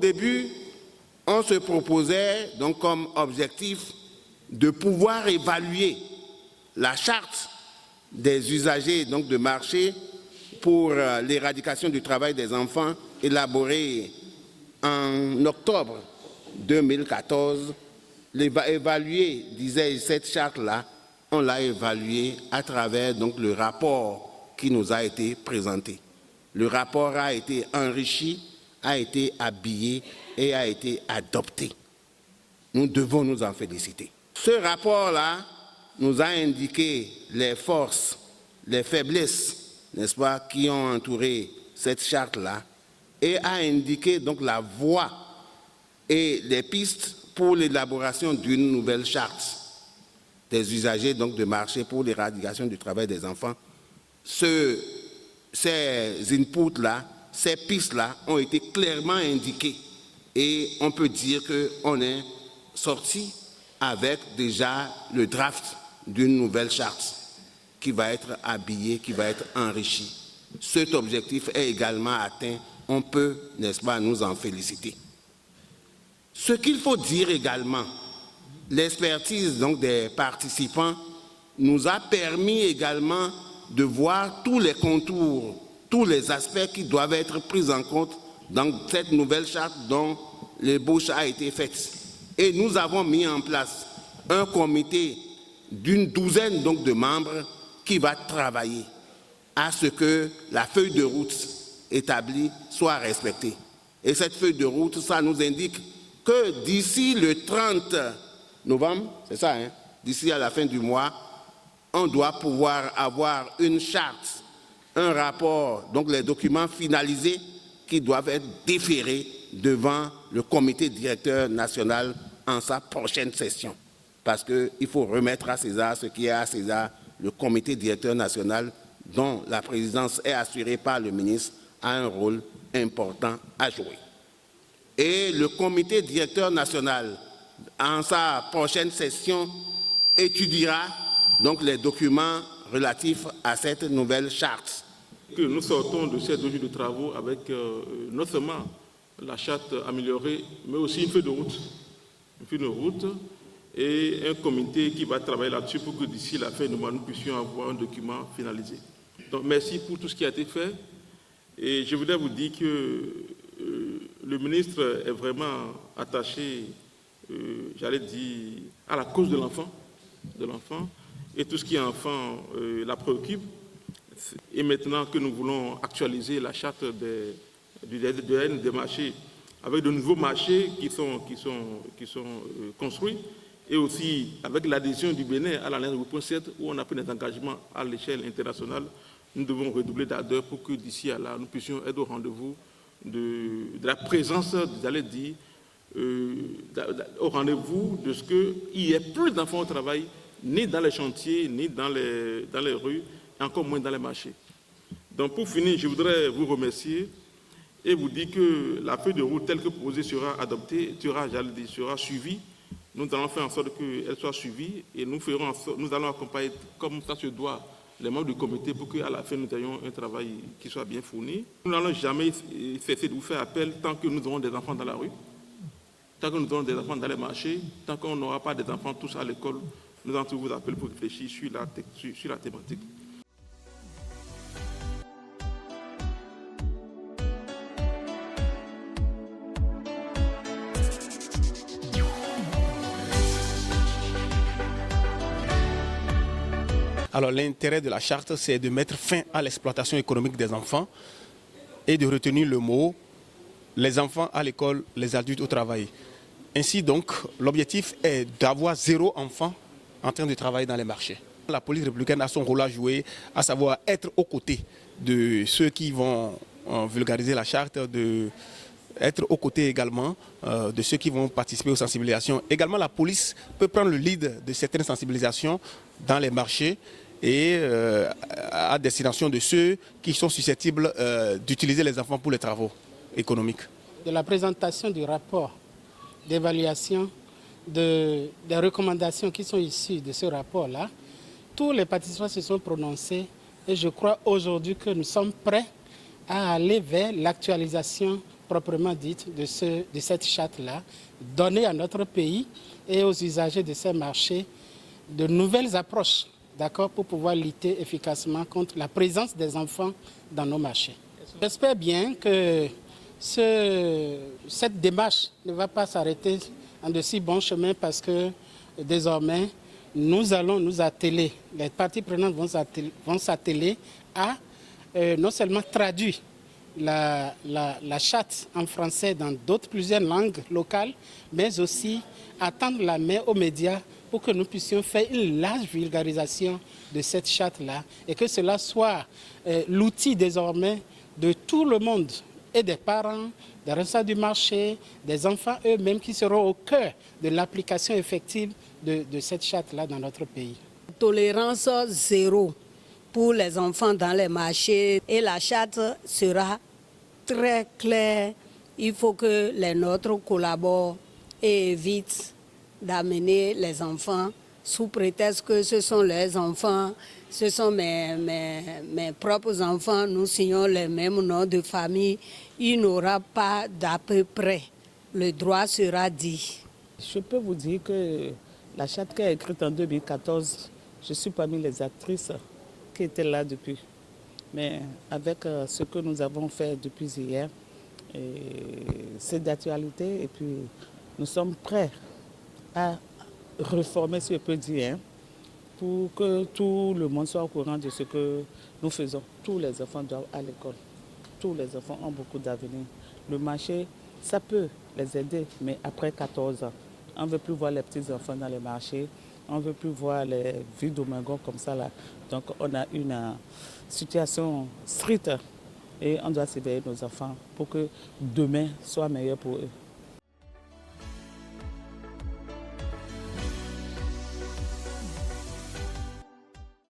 début, on se proposait donc comme objectif de pouvoir évaluer la charte des usagers donc de marché pour l'éradication du travail des enfants élaborée en octobre 2014. Évaluer, disais-je, cette charte-là, on l'a évaluée à travers donc, le rapport qui nous a été présenté. Le rapport a été enrichi, a été habillé et a été adopté. Nous devons nous en féliciter. Ce rapport-là nous a indiqué les forces, les faiblesses, n'est-ce pas, qui ont entouré cette charte-là et a indiqué donc la voie et les pistes pour l'élaboration d'une nouvelle charte des usagers donc de marché pour l'éradication du travail des enfants. Ces inputs-là, ces pistes-là ont été clairement indiquées et on peut dire qu'on est sorti avec déjà le draft d'une nouvelle charte qui va être habillée, qui va être enrichie. Cet objectif est également atteint. On peut, n'est-ce pas, nous en féliciter. Ce qu'il faut dire également, l'expertise donc des participants nous a permis également de voir tous les contours, tous les aspects qui doivent être pris en compte dans cette nouvelle charte dont l'ébauche a été faite. Et nous avons mis en place un comité d'une douzaine donc de membres qui va travailler à ce que la feuille de route établie soit respectée. Et cette feuille de route, ça nous indique que d'ici le 30 novembre, c'est ça, hein, d'ici à la fin du mois, on doit pouvoir avoir une charte, un rapport, donc les documents finalisés qui doivent être déférés devant le comité directeur national en sa prochaine session. Parce qu'il faut remettre à César ce qui est à César. Le comité directeur national, dont la présidence est assurée par le ministre, a un rôle important à jouer. Et le comité directeur national, en sa prochaine session, étudiera donc les documents relatifs à cette nouvelle charte. Que nous sortons de ces 2 jours de travaux avec non seulement la charte améliorée, mais aussi une feuille de route. Une feuille de route et un comité qui va travailler là-dessus pour que d'ici la fin du mois, nous puissions avoir un document finalisé. Donc merci pour tout ce qui a été fait. Et je voudrais vous dire que le ministre est vraiment attaché, j'allais dire, à la cause de l'enfant, et tout ce qui est enfant la préoccupe. Et maintenant que nous voulons actualiser la charte des marchés avec de nouveaux marchés qui sont construits, et aussi avec l'adhésion du Bénin à l'Alliance 8.7 où on a pris des engagements à l'échelle internationale, nous devons redoubler d'ardeur pour que d'ici à là, nous puissions être au rendez-vous de la présence, j'allais dire, au rendez-vous de ce qu'il y ait plus d'enfants au travail, ni dans les chantiers, ni dans les rues, et encore moins dans les marchés. Donc pour finir, je voudrais vous remercier et vous dire que la feuille de route telle que proposée sera adoptée, sera suivie. Nous allons faire en sorte qu'elle soit suivie et nous allons accompagner comme ça se doit les membres du comité pour qu'à la fin nous ayons un travail qui soit bien fourni. Nous n'allons jamais cesser de vous faire appel tant que nous aurons des enfants dans la rue, tant que nous aurons des enfants dans les marchés, tant qu'on n'aura pas des enfants tous à l'école, nous allons vous appeler pour réfléchir sur la thématique. Alors l'intérêt de la charte, c'est de mettre fin à l'exploitation économique des enfants et de retenir le mot « les enfants à l'école, les adultes au travail ». Ainsi donc, l'objectif est d'avoir 0 enfant en train de travailler dans les marchés. La police républicaine a son rôle à jouer, à savoir être aux côtés de ceux qui vont vulgariser la charte, être aux côtés également de ceux qui vont participer aux sensibilisations. Également, la police peut prendre le lead de certaines sensibilisations dans les marchés et à destination de ceux qui sont susceptibles d'utiliser les enfants pour les travaux économiques. De la présentation du rapport d'évaluation des recommandations qui sont issues de ce rapport-là, tous les participants se sont prononcés et je crois aujourd'hui que nous sommes prêts à aller vers l'actualisation proprement dite de cette charte-là, donner à notre pays et aux usagers de ces marchés de nouvelles approches, d'accord, pour pouvoir lutter efficacement contre la présence des enfants dans nos marchés. J'espère bien que cette démarche ne va pas s'arrêter en de si bon chemin parce que désormais, nous allons nous atteler, les parties prenantes vont s'atteler à non seulement traduire la charte en français dans plusieurs langues locales, mais aussi à tendre la main aux médias pour que nous puissions faire une large vulgarisation de cette charte-là et que cela soit l'outil désormais de tout le monde et des parents, des responsables du marché, des enfants eux-mêmes qui seront au cœur de l'application effective de cette charte-là dans notre pays. Tolérance zéro pour les enfants dans les marchés et la charte sera très claire. Il faut que les nôtres collaborent et évitent d'amener les enfants sous prétexte que ce sont leurs enfants, ce sont mes propres enfants, nous signons les mêmes noms de famille, il n'aura pas d'à peu près. Le droit sera dit. Je peux vous dire que la charte qui est écrite en 2014, je suis parmi les actrices qui étaient là depuis. Mais avec ce que nous avons fait depuis hier, c'est d'actualité et puis nous sommes prêts à réformer, si je peux dire, pour que tout le monde soit au courant de ce que nous faisons. Tous les enfants doivent à l'école. Tous les enfants ont beaucoup d'avenir. Le marché, ça peut les aider, mais après 14 ans, on ne veut plus voir les petits enfants dans les marchés, on ne veut plus voir les vies d'Omegon comme ça là. Donc on a une situation stricte et on doit surveiller nos enfants pour que demain soit meilleur pour eux.